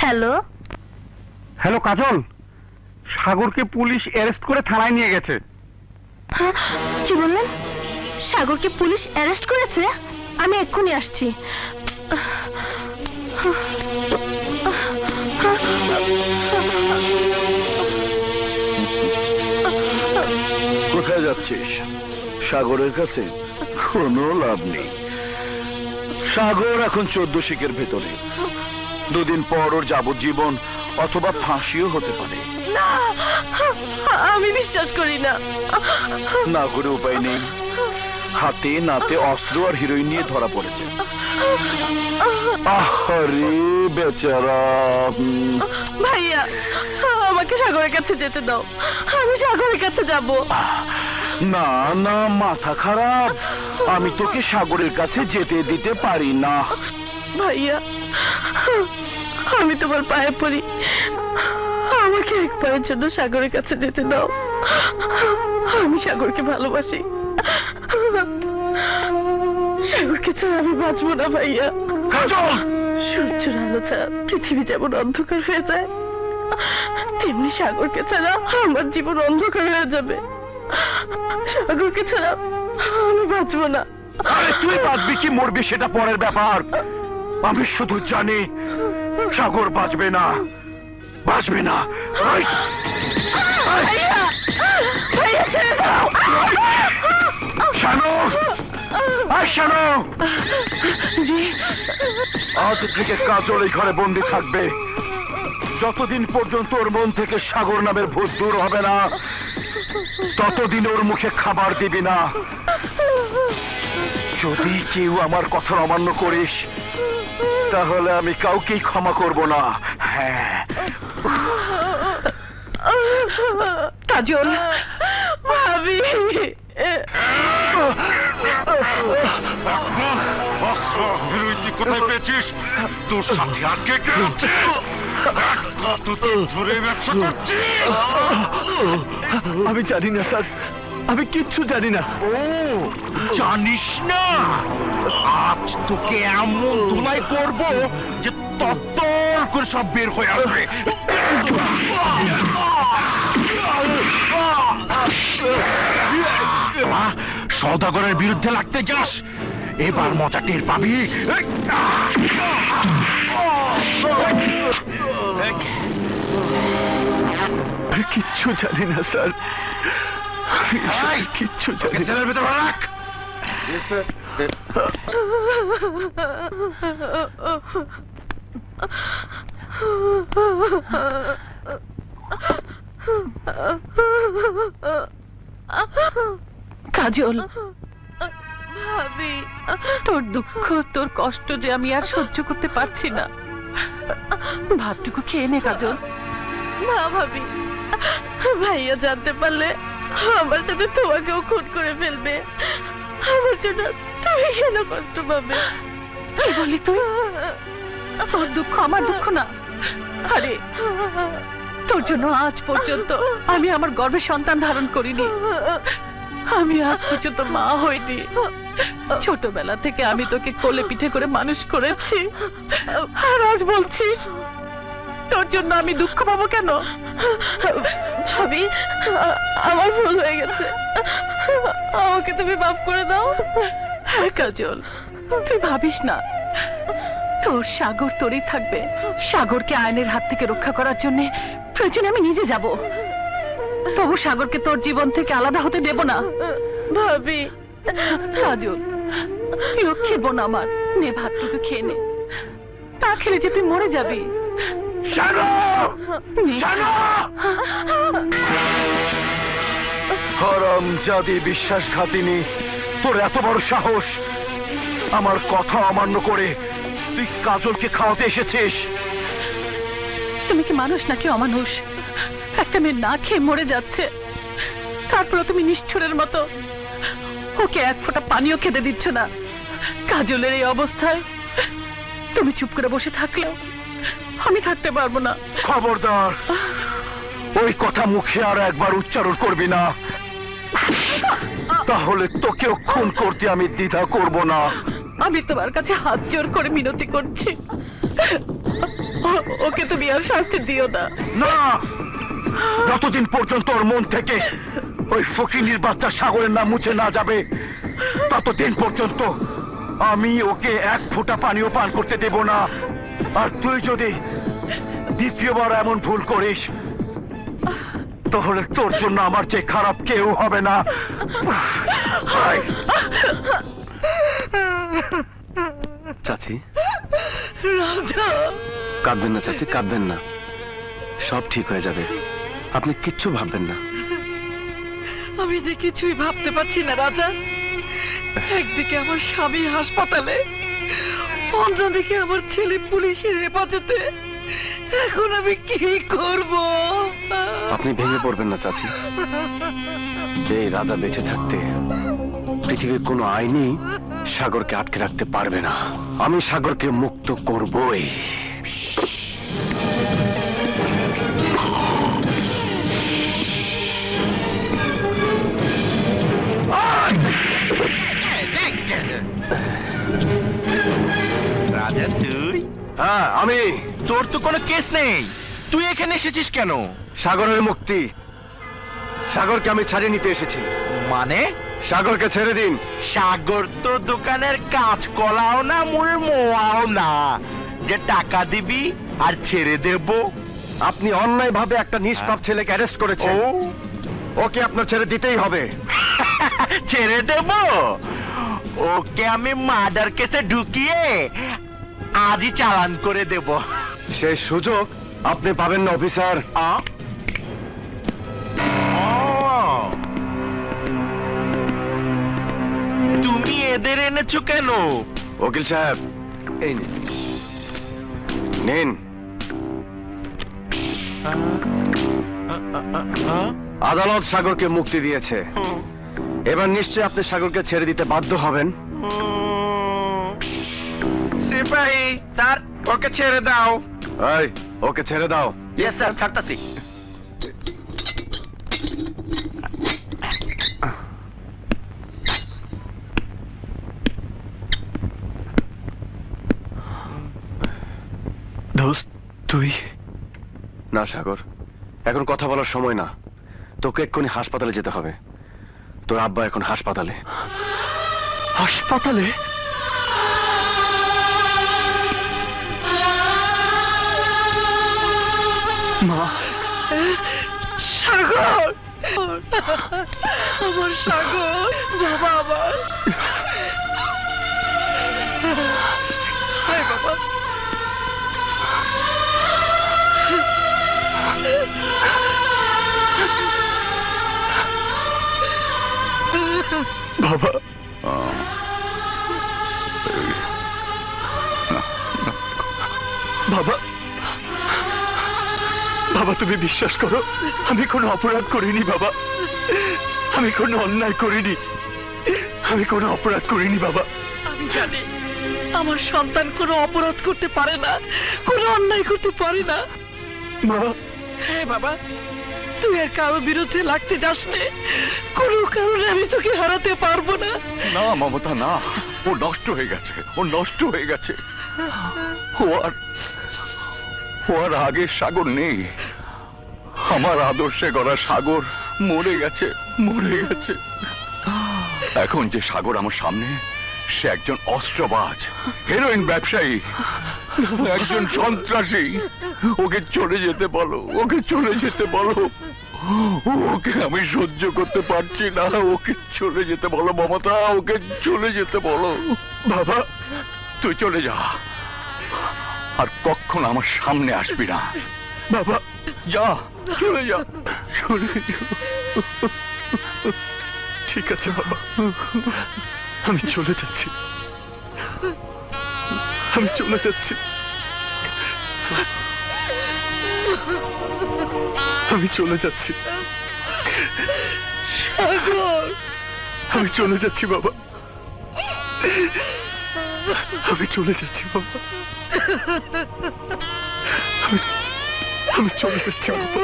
Hello hello কাজল, সাগরকে police arrest করে থানায় নিয়ে গেছে। হ্যাঁ, কি বললেন? সাগরকে পুলিশ অ্যারেস্ট করেছে? আমি এক্ষুনি আসছি। কোথায় যাচ্ছিস? সাগরের কাছে? কোনো লাভ নেই। সাগর এখন 14 শিকের ভেতরে। দুদিন পর ওর যাবজ্জীবন অথবা ফাঁসিও হতে পারে। না, আমি বিশ্বাস করি না। না করে উপায় নেই। হাতে নাতে অস্ত্র আর হিরোইন নিয়ে ধরা পড়েছে। আরে বেচারা। ভাইয়া, আমাকে সাগরের কাছে যেতে দাও। আমি সাগরের কাছে যাব। না না, মাথা খারাপ। আমি তোকে সাগরের কাছে যেতে দিতে পারি না। ভাইয়া, আমি তোমার পায়ে পড়ি, আমাকে একবারের জন্য সাগরের কাছে যেতে দাও। আমি সাগরকে ভালোবাসি। সাগরকে ছাড়া আমি বাঁচবো না ভাইয়া। সূর্যের আলো ছাড়া পৃথিবী যেমন অন্ধকার হয়ে যায়, তেমনি সাগরকে ছাড়া আমার জীবন অন্ধকার হয়ে যাবে। সাগরকে ছাড়া আমি বাঁচবো না। আরে তুই বাঁচবি কি মরবি সেটা পরের ব্যাপার। আমি শুধু জানি সাগর বাঁচবে না, বাঁচবে না। ভাইয়া, ভাইয়া ছেড়ে দাও। শানু, শানু, জি, আজ থেকে কাজল এই ঘরে বন্দি থাকবে। যতদিন পর্যন্ত ওর মন থেকে সাগর নামের ভূত দূর হবে না, ততদিন ওর মুখে খাবার দিবি না। যদি কেউ আমার কথা অমান্য করিস, তাহলে আমি কাউকেই ক্ষমা করব না। হ্যাঁ, কাজল, ভাবি। কোথায় পেয়েছিস? তোর সাথে আর কে কে আছে? কতদিন ধরে ব্যবসা করছিস? আমি জানি না স্যার, আমি কিচ্ছু জানি না। ও জানিস না? আজ তোকে এমন ধুলাই করব যে তত্তর করে সব বের হয়ে আসবে। সওদাগরের বিরুদ্ধে লাগতে যাস, এবার মজা টের পাবি। কিচ্ছু জানি না স্যার, কিচ্ছু জানি না। সেলের ভেতরে রাখ। কাজল, ভাবি, তোর দুঃখ, তোর কষ্ট যে আমি আর সহ্য করতে পারছি না। ভাতটুকু খেয়ে নে কাজল। না ভাবি, ভাইয়া জানতে পারলে আমার সাথে তোমাকেও খুন করে ফেলবে। আমার জন্য তুমি কেন কষ্ট পাবে? কি বলি তুই? তোর দুঃখ আমার দুঃখ না। আরে, তোর জন্য আজ পর্যন্ত আমি আমার গর্ভে সন্তান ধারণ করিনি। আমি আজ পর্যন্ত মা হইনি। ছোটবেলা থেকে আমি তোকে কোলে পিঠে করে মানুষ করেছি, আর আজ বলছিস তোর জন্য আমি দুঃখ পাবো কেন? ভাবি, আমার ভুল হয়ে গেছে, আমাকে তুমি মাফ করে দাও। হ্যাঁ কাজল, তুই ভাবিস না, তোর সাগর তোরই থাকবে। সাগরকে আইনের হাত থেকে রক্ষা করার জন্য প্রয়োজনে আমি নিজে যাব। তবু সাগরকে তোর জীবন থেকে আলাদা হতে দেব না। ভাবি, কাজল, লক্ষ্মী বোন আমার, নে ভাতটুকু খেয়ে নে। তা খেলে যে তুই মরে যাবি। হারামজাদি বিশ্বাসঘাতিনী, তোর এত বড় সাহস! আমার কথা অমান্য করে তুই কাজলকে খাওয়াতে এসেছিস? তুমি কি মানুষ নাকি অমানুষ? একটা মেয়ে না খেয়ে মরে যাচ্ছে, তারপর তুমি নিষ্ঠুরের মতো ওকে এক ফোঁটা পানিও খেতে দিচ্ছ না। কাজলের এই অবস্থায় তুমি চুপ করে বসে থাকলেও আমি থাকতে পারবো না। খবরদার, ওই কথা মুখে আর একবার উচ্চারণ করবি না, তাহলে তোকেও খুন করতে আমি দ্বিধা করব না। আমি তোমার কাছে হাত জোর করে মিনতি করছি, ওকে তুমি আর শাস্তি দিও না। না, যতদিন পর্যন্ত ওর মন থেকে ওই ফকিনীর বাচ্চা সাগরের নাম মুছে না যাবে, ততদিন পর্যন্ত আমি ওকে এক ফোঁটা পানিও পান করতে দেব না। আর তুই যদি দ্বিতীয়বার এমন ভুল করিস, তাহলে তোর জন্য আমার যে খারাপ কেউ হবে না। চাচি, রাজা, কাঁদবেন না চাচি, কাঁদবেন না, সব ঠিক হয়ে যাবে, আপনি কিচ্ছু ভাববেন না। আমি যে কিছুই ভাবতে পারছি না রাজা। একদিকে আমার স্বামী হাসপাতালে, অন্যদিকে আমার ছেলে পুলিশের হেফাজতে। এখন আমি কি করব? আপনি ভেঙে পড়বেন না চাচি। এই রাজা বেঁচে থাকতে পৃথিবীর কোনো আইনই সাগরকে আটকে রাখতে পারবে না। আমি সাগরকে মুক্ত করবই। রাজা তুই? হ্যাঁ আমি। তোর তো কোনো কেস নেই, তুই এখানে এসেছিস কেন? সাগরের মুক্তি। সাগরকে আমি ছাড়িয়ে নিতে এসেছি। মানে? সাগরকে ছেড়ে দিন। সাগর তো দোকানের কাজ কলাও না, মূল মোয়াও না যে টাকা দিবি আর ছেড়ে দেব। আপনি অন্যায়ভাবে একটা নিষ্পাপ ছেলেকে অ্যারেস্ট করেছেন। ওকে আপনার ছেড়ে দিতেই হবে। ছেড়ে দেব? ওকে আমি মার্ডার কেসে ঢুকিয়ে আজই চালান করে দেব। সেই সুযোগ আপনি পাবেন না অফিসার। তুমি এদের এনেছো কেন? উকিল সাহেব, এই নিন। আদালত সাগরকে মুক্তি দিয়েছে। এবার নিশ্চয়ই আপনি সাগরকে ছেড়ে দিতে বাধ্য হবেন। সিপাহী স্যার, ওকে ছেড়ে দাও। এই, ওকে ছেড়ে দাও। ইয়েস স্যার, ছাড়তাছি। দোস্ত তুই? না সাগর, এখন কথা বলার সময় না। তোকে এক্ষুনি হাসপাতালে যেতে হবে। তোর আব্বা এখন হাসপাতালে। হাসপাতালে? মা, সাগর, আমার সাগর, বাবা আমার। হায় বাবা। বাবা, বাবা, বাবা তুমি বিশ্বাস করো, আমি কোনো অপরাধ করিনি বাবা। আমি কোনো অন্যায় করিনি, আমি কোনো অপরাধ করিনি বাবা। আমি জানি আমার সন্তান কোনো অপরাধ করতে পারে না, কোনো অন্যায় করতে পারে না। মা, হ্যাঁ বাবা, তুই আর কারোর বিরুদ্ধে লাগতে যাস নে। কোনো কারণে আমি তোকে হারাতে পারবো না। না মমতা, না। ও নষ্ট হয়ে গেছে, ও নষ্ট হয়ে গেছে। ও আর আগের সাগর নেই। আমার আদর্শে গড়া সাগর মরে গেছে, মরে গেছে। এখন যে সাগর আমার সামনে, সে একজন অস্ত্রবাজ, হেরোইন ব্যবসায়ী, একজন সন্ত্রাসী। ওকে চলে যেতে বলো, ওকে চলে যেতে বলো। ওকে আমি সহ্য করতে পারছি না। ওকে চলে যেতে বলো মমতা, ওকে চলে যেতে বলো। বাবা, তুই চলে যা, আর কখনো আমার সামনে আসবি না। বাবা যা, চলে যা, চলে যা। ঠিক আছে বাবা, আমি চলে যাচ্ছি, আমি চলে যাচ্ছি, আমি চলে যাচ্ছি, আমি চলে যাচ্ছি বাবা, আমি চলে যাচ্ছি বাবা, আমি চলে যাচ্ছি বাবা।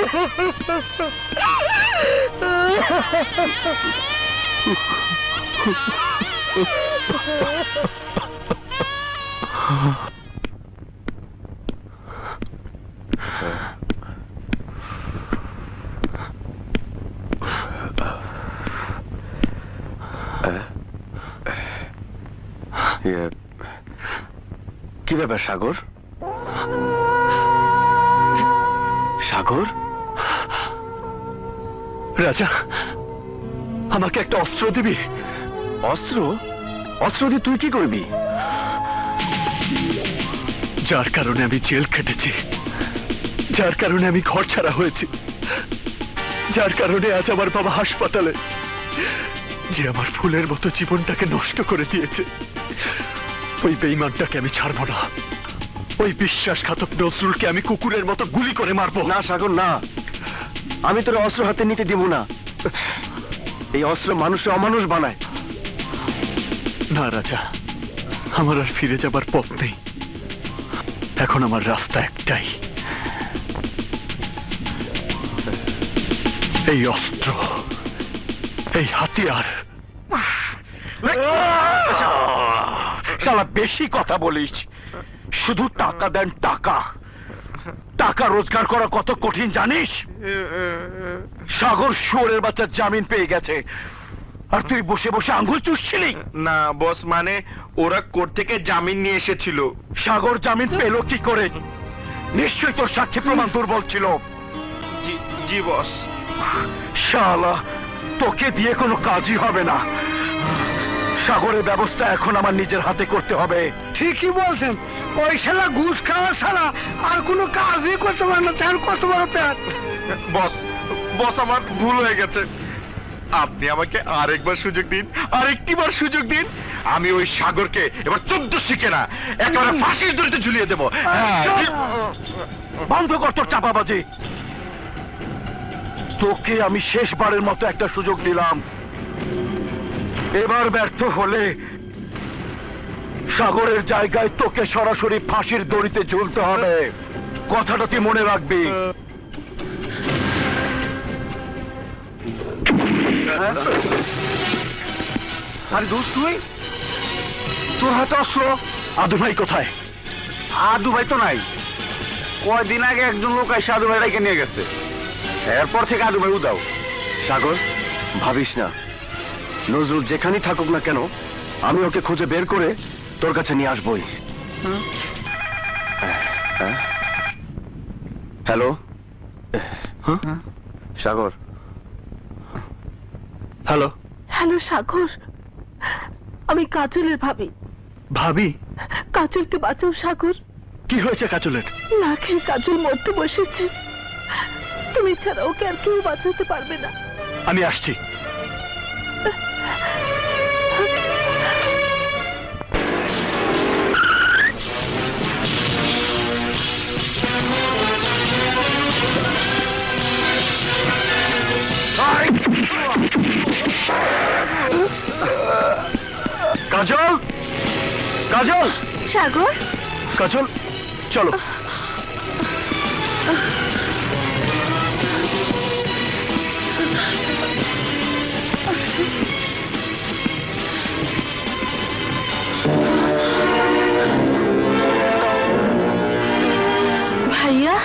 কি ব্যাপার সাগর? সাগর? রাজা, আমাকে একটা অস্ত্র দিবি? অস্ত্র? অস্ত্র দিয়ে তুই কি করবি? যার কারণে আমি জেল খেটেছি, যার কারণে আমি ঘর ছাড়া হয়েছি, যার কারণে আজ আমার বাবা হাসপাতালে, যে আমার ফুলের মতো জীবনটাকে নষ্ট করে দিয়েছে, ওই বেঈমানটাকে আমি ছাড়বো না। ওই বিশ্বাসঘাতক নজরুলকে আমি কুকুরের মতো গুলি করে মারবো। না সাগর, না, আমি তোর অস্ত্র হাতে নিতে দিব না। এই অস্ত্র মানুষে অমানুষ বানায়। না রাজা, আমার আর ফিরে যাবার পথ নেই। এখন আমার রাস্তা একটাই, এই অস্ত্র, এই হাতিয়ার। শালা বেশি কথা বলিস। শুধু টাকা দেন, টাকা। টাকা রোজগার করা কত কঠিন জানিস? সাগর শুয়োরের বাচ্চার জামিন পেয়ে গেছে, আর তুই বসে বসে আঙ্গুল চুষছিলি। না বস, মানে ওরা কোর্ট থেকে জামিন নিয়ে এসেছিল। সাগর জামিন পেল কি করে? নিশ্চয়ই তোর সাক্ষী প্রমাণ দুর্বল ছিল। জি বস। শালা, তোকে দিয়ে কোনো কাজই হবে না। সাগরের ব্যবস্থা এখন আমার নিজের হাতে করতে হবে। ঠিকই বলছেন, ওই শালা ঘুষ খাওয়া ছাড়া আর কোনো কাজই করতে পারে না। তার কত বড় প্যাট। বস, বস আমার ভুল হয়ে গেছে। আপনি আমাকে আরেকবার সুযোগ দিন, আরেকটিবার সুযোগ দিন। আমি ওই সাগরকে এবার 14 শিখে না, একেবারে ফাঁসির দড়িতে ঝুলিয়ে দেবো। বন্ধ কর তোর চাপাবাজি। তোকে আমি শেষবারের মতো একটা সুযোগ দিলাম। এবার ব্যর্থ হলে সাগরের জায়গায় তোকে সরাসরি ফাঁসির দড়িতে ঝুলতে হবে। কথাটা তুই মনে রাখবি। আরে দোস্ত, তুই, তোর হাতে অস্ত্র? আদু ভাই কোথায়? আদু ভাই তো নাই। কয়দিন আগে একজন লোক এসে আদু ভাইটাকে নিয়ে গেছে, এরপর থেকে আদু ভাই উদাও। সাগর, ভাবিস না, নজরুল যেখানেই থাকুক না কেন, আমি ওকে খুঁজে বের করে তোর কাছে নিয়ে আসবই। হ্যালো, সাগর। হ্যালো। হ্যালো সাগর, আমি কাজলের ভাবি। ভাবি? কাজলকে বাঁচাও সাগর। কি হয়েছে কাজলের? না খেয়ে কাজল মরতে বসেছে। তুমি ছাড়া ওকে আর কেউ বাঁচাতে পারবে না। আমি আসছি। কাজল, কাজল, সাগর, কাজল, চলো। ভাইয়া,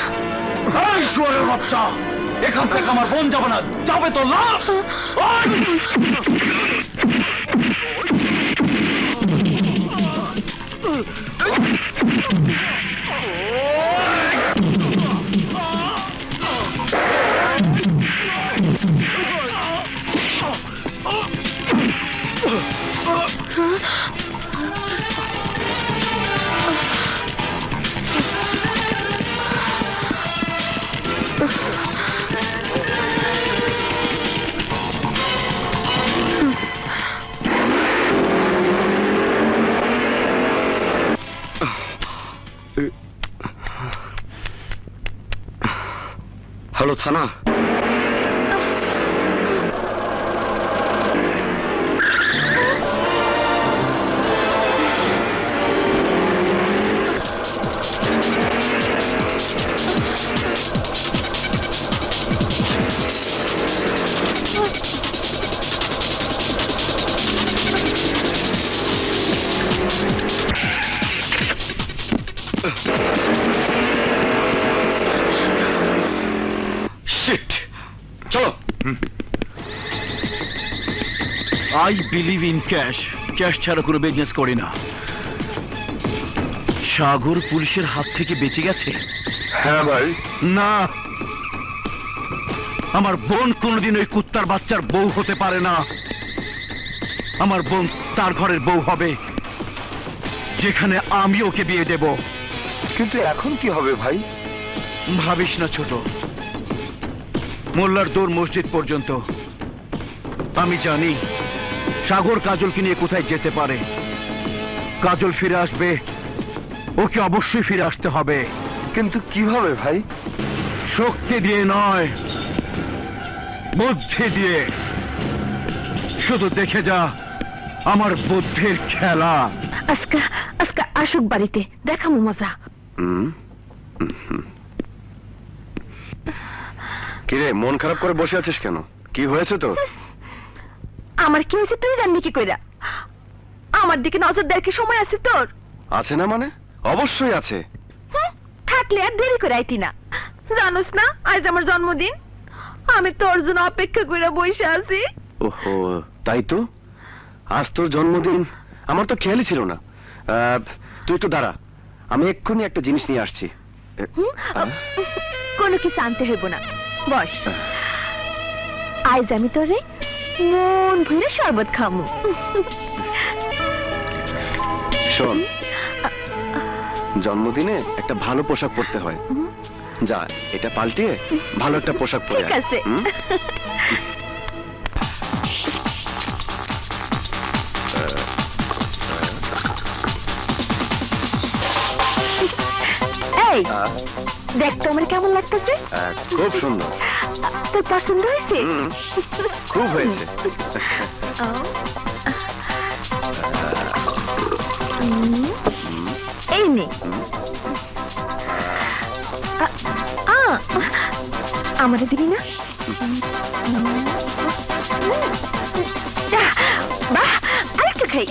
এই শুয়োরের বাচ্চা, এখান থেকে আমার বোন যাবে না। যাবে তো লাশ। হ্যালো থানা। চলো। I believe in cash. Cash ছাড়া কোনো বিজনেস করি না। সাগর পুলিশের হাত থেকে বেঁচে গেছে? হ্যাঁ ভাই। না, আমার বোন কোনোদিন ওই কুত্তার বাচ্চার বউ হতে পারে না। আমার বোন তার ঘরের বউ হবে, যেখানে আমি ওকে বিয়ে দেব। কিন্তু এখন কি হবে ভাই? ভাবিস না ছোট, মোল্লার দৌড় মসজিদ পর্যন্ত। আমি জানি সাগর কাজলকে নিয়ে কোথায় যেতে পারে। কাজল ফিরে আসবে, ওকে অবশ্যই ফিরে আসতে হবে। কিন্তু কিভাবে ভাই? শক্তি দিয়ে নয়, বুদ্ধি দিয়ে। শুধু দেখে যা আমার বুদ্ধির খেলা। আজকা আজকা আসুক বাড়িতে, দেখামো মজা। কিরে, মন খারাপ করে বসে আছিস কেন? কি হয়েছে তোর? আমার কি হয়েছে তুই জানবি কি কইরা? আমার দিকে নজর দেওয়ার কি সময় আছে তোর? আছে না মানে? অবশ্যই আছে। থাকলে আর দেরি করে আইতি না। জানোস না আজ আমার জন্মদিন? আমি তোর জন্য অপেক্ষা করে বসে আছি। ওহো, তাই তো। আজ তোর জন্মদিন, আমার তো খেয়ালই ছিল না। তুই একটু দাঁড়া, আমি এক্ষুনি একটা জিনিস নিয়ে আসছি। কোনো কিছু আনতে হইব না, বস। আজ আমি তোরে মন ভরে শরবত খামু। শোন, জন্মদিনে একটা ভালো পোশাক পরতে হয়। যা, এটা পাল্টিয়ে ভালো একটা পোশাক পরে ঠিক আছে। এই দেখ তো আমার কেমন লাগতেছে। খুব সুন্দর। তোর পছন্দ হয়েছে? খুব হয়েছে। এই নে। আমারে দিবি না? বাহ, আরেকটু খাই।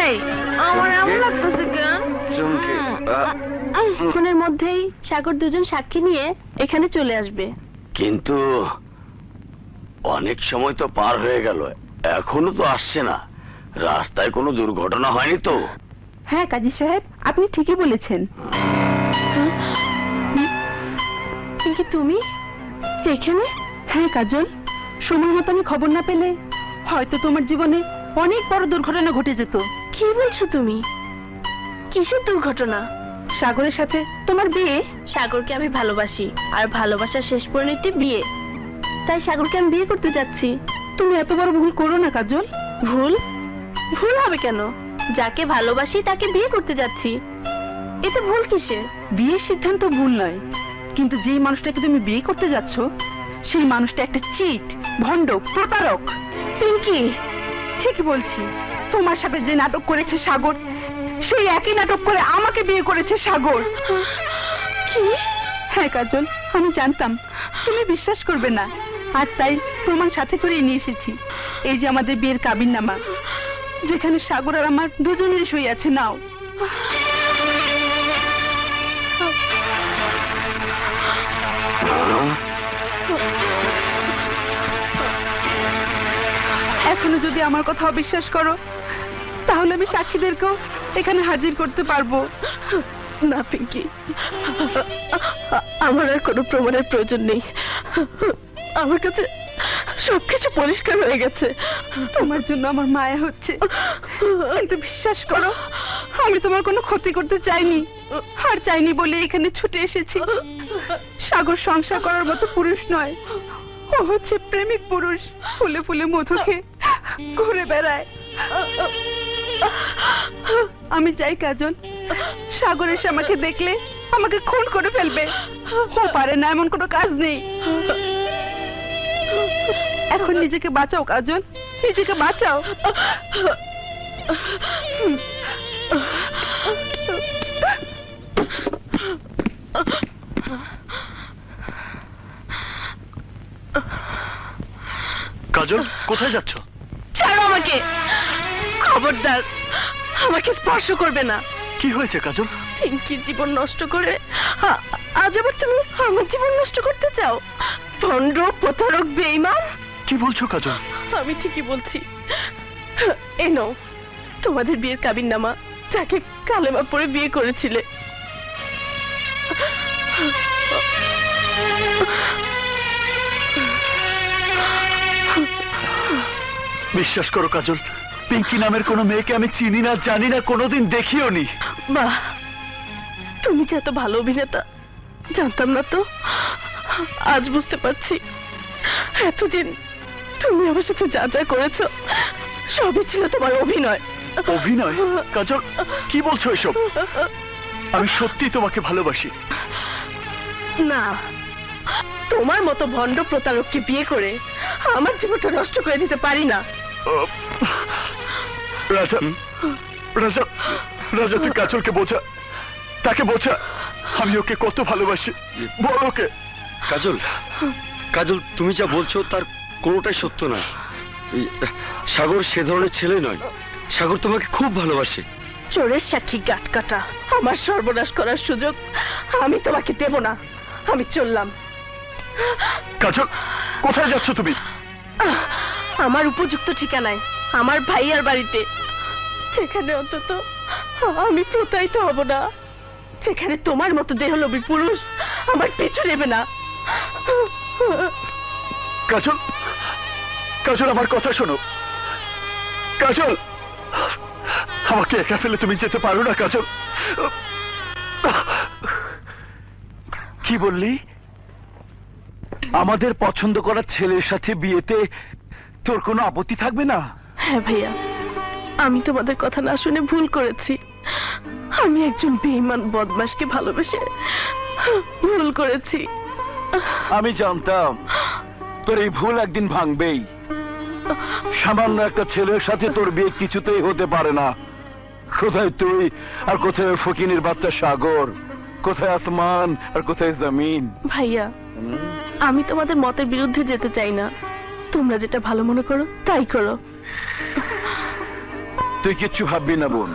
এই আমার এমন লাগতেছে কেন? ফোনের মধ্যেই সাগর দুজন সাক্ষী নিয়ে এখানে চলে আসবে। কিন্তু অনেক সময় তো পার হয়ে গেল, এখনো তো আসছে না। রাস্তায় কোনো দুর্ঘটনা হয়নি তো? হ্যাঁ কাজী সাহেব, আপনি ঠিকই বলেছেন। কিন্তু তুমি এখানে? হ্যাঁ কাজল, সময় মতো আমি খবর না পেলে হয়তো তোমার জীবনে অনেক বড় দুর্ঘটনা ঘটে যেত। কি বলছো তুমি? কিসের দুর্ঘটনা? সাগরের সাথে তোমার বিয়ে। সাগরকে আমি ভালোবাসি, আর ভালোবাসার শেষ পরিণতি বিয়ে। তাই সাগরকে আমি বিয়ে করতে যাচ্ছি। তুমি এত বড় ভুল করো না কাজল। ভুল? ভুল হবে কেন? যাকে ভালোবাসি তাকে বিয়ে করতে যাচ্ছি, এতে ভুল কিসের? বিয়ের সিদ্ধান্ত ভুল নয়, কিন্তু যেই মানুষটাকে তুমি বিয়ে করতে যাচ্ছ সেই মানুষটা একটা চিট, ভণ্ড, প্রতারক। পিঙ্কি, ঠিকই বলছি। তোমার সাথে যে নাটক করেছে সাগর, সেই একই নাটক করে আমাকে বিয়ে করেছে সাগর। কি? হ্যাঁ কাজল, আমি জানতাম তুমি বিশ্বাস করবে না, আর তাই প্রমাণ সাথে করে নিয়ে এসেছি। এই যে আমাদের বিয়ের কাবিননামা, যেখানে সাগর আর আমার দুজনেরই সই আছে। নাও। এখনো যদি আমার কথা অবিশ্বাস করো, তাহলে আমি সাক্ষীদেরকেও এখানে হাজির করতে পারবো। না পিঙ্কি, আমার আর কোনো প্রমাণের প্রয়োজন নেই। আমার কাছে সবকিছু পরিষ্কার হয়ে গেছে। তোমার জন্য আমার মায়া হচ্ছে, কিন্তু বিশ্বাস করো আমি তোমার কোনো ক্ষতি করতে চাইনি, আর চাইনি বলে এখানে ছুটে এসেছি। সাগর সংসার করার মতো পুরুষ নয়, ও হচ্ছে প্রেমিক পুরুষ। ফুলে ফুলে মধু খেয়ে ঘুরে বেড়ায়। আমি চাই কাজল, সাগর এসে আমাকে দেখলে আমাকে খুন করে ফেলবে। ও পারে না, এমন কোনো কাজ নেই। এখন নিজেকে বাঁচাও কাজল, নিজেকে বাঁচাও। কাজল, কোথায় যাচ্ছ? ছাড়ো আমাকে, খবরদার আমাকে স্পর্শ করবে না। কি হয়েছে কাজল? পিঙ্কির জীবন নষ্ট করে আজ আবার তুমি আমার জীবন নষ্ট করতে চাও? ভণ্ড, প্রতারক, বেঈমান, কি বলছো কাজল? আমি ঠিকই বলছি। এই নাও তোমাদের বিয়ের কাবিননামা, যাকে কালেমা পড়ে বিয়ে করেছিলে। বিশ্বাস করো কাজল, পিঙ্কি নামের কোনো মেয়েকে আমি চিনি না, জানি না, কোনোদিন দেখিও নি। বাহ, তুমি যে এত ভালো অভিনেতা জানতাম না তো। আজ বুঝতে পারছি এতদিন তুমি আমার সাথে যা যা করেছো সবই ছিল তোমার অভিনয়। অভিনয়? কাজল কি বলছো এসব? আমি সত্যি তোমাকে ভালোবাসি। না, তোমার মতো ভণ্ড প্রতারককে বিয়ে করে আমার জীবনটা নষ্ট করে দিতে পারি না। রাজা, রাজা, রাজা, তুই কাজলকে বোঝা, তাকে বোঝা আমি ওকে কত ভালোবাসি। বল ওকে। কাজল, কাজল তুমি যা বলছো তার কোনোটাই সত্য না। সাগর সে ধরনের ছেলে নয়। সাগর তোমাকে খুব ভালোবাসে। চোরের সাক্ষী গাট কাটা, আমার সর্বনাশ করার সুযোগ আমি তোমাকে দেব না। আমি চললাম। কাজল, কোথায় যাচ্ছ তুমি? আমার উপযুক্ত ঠিকানায়, আমার ভাইয়ার বাড়িতে, সেখানে অন্তত আমি প্রতারিত হব না, সেখানে তোমার মতো দেহলোভী পুরুষ আমার পিছু নেবে না। কাজল, কাজল আমার কথা শোনো। কাজল, আমাকে একা ফেলে তুমি যেতে পারো না কাজল। কি বললি? আমাদের পছন্দ করা ছেলের সাথে বিয়েতে তোর কোনো আপত্তি থাকবে না? হ্যাঁ ভাইয়া, আমি তোমাদের কথা না শুনে ভুল করেছি। আমি একজন বেঈমান বদমাশকে ভালোবেসে ভুল করেছি। আমি জানতাম তোর এই ভুল একদিন ভাঙবেই। সামান্য একটা ছেলের সাথে তোর বিয়ে কিছুতেই হতে পারে না। কোথায় তুই আর কোথায় ফকিনের বাচ্চা সাগর? কোথায় আসমান আর কোথায় জমিন? ভাইয়া, আমি তোমাদের মতের বিরুদ্ধে যেতে চাই না। তোমরা যেটা ভালো মনে করো তাই করো। তুই কিচ্ছু ভাববি না বোন,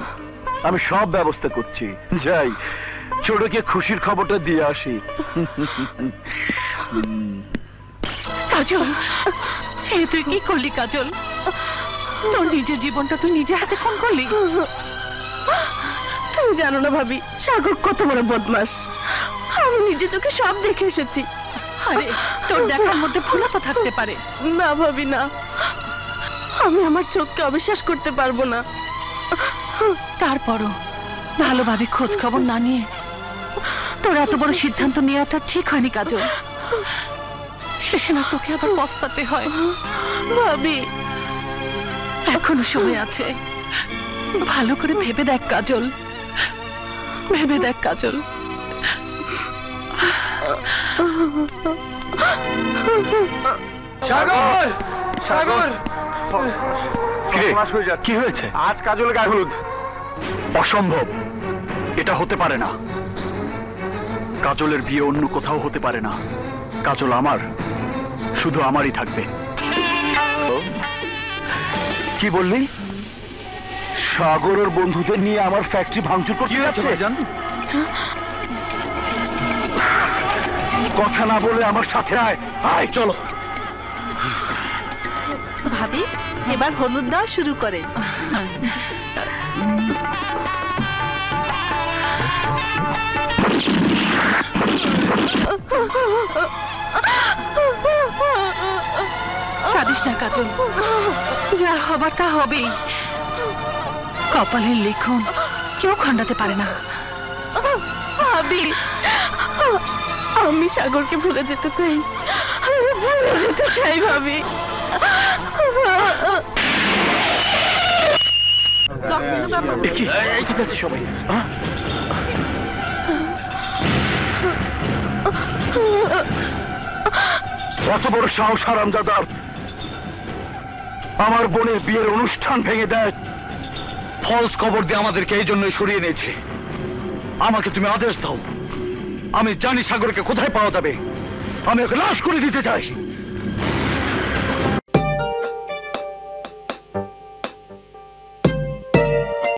আমি সব ব্যবস্থা করছি। যাই, ছোটকে খুশির খবরটা দিয়ে আসি। কাজল, এ তুই কি করলি কাজল? তোর নিজের জীবনটা তুই নিজে হাতে খুন করলি। তুমি জানো না ভাবি, সাগর কত বড় বদমাস। আমি নিজে চোখে সব দেখে এসেছি। আরে তোর দেখার মধ্যে ভুলও তো থাকতে পারে। না ভাবি না, আমি আমার চোখকে অবিশ্বাস করতে পারবো না। তারপরও ভালোভাবে খোঁজ খবর না নিয়ে তোর এত বড় সিদ্ধান্ত নেওয়াটা ঠিক হয়নি কাজল। শেষে না তোকে আবার পস্তাতে হয়। ভাবি, এখনো সময় আছে, ভালো করে ভেবে দেখ কাজল, ভেবে দেখ কাজল। সাগর, সাগর, কি হয়েছে? আজ কাজল গায়ে হলুদ। অসম্ভব, এটা হতে পারে না। কাজলের বিয়ে অন্য কোথাও হতে পারে না। কাজল আমার, শুধু আমারই থাকবে। কি বললি? সাগর ওর বন্ধুদের নিয়ে আমার ফ্যাক্টরি ভাঙচুর করতে যাচ্ছে? কথা না বলে আমার সাথে আয়। আয় চলো। ভাবি, এবার হলুদ দেওয়া শুরু করে। কাঁদিস না কাজল, যা হবার তা হবেই। কপালের লিখন কেউ খণ্ডাতে পারে না। ভাবি, আমি সাগরকে ভুলে যেতে চাই, ভুলে যেতে চাই ভাবি। ঠিক আছে সবাই। কত বড় সাহস হারামজাদার! আমার বোনের বিয়ের অনুষ্ঠান ভেঙে দেয়, ফলস খবর দিয়ে আমাদেরকে এই জন্যই সরিয়ে নিয়েছে। আমাকে তুমি আদেশ দাও, আমি জানি সাগরকে কোথায় পাওয়া যাবে। আমি ওকে লাশ করে দিতে চাই।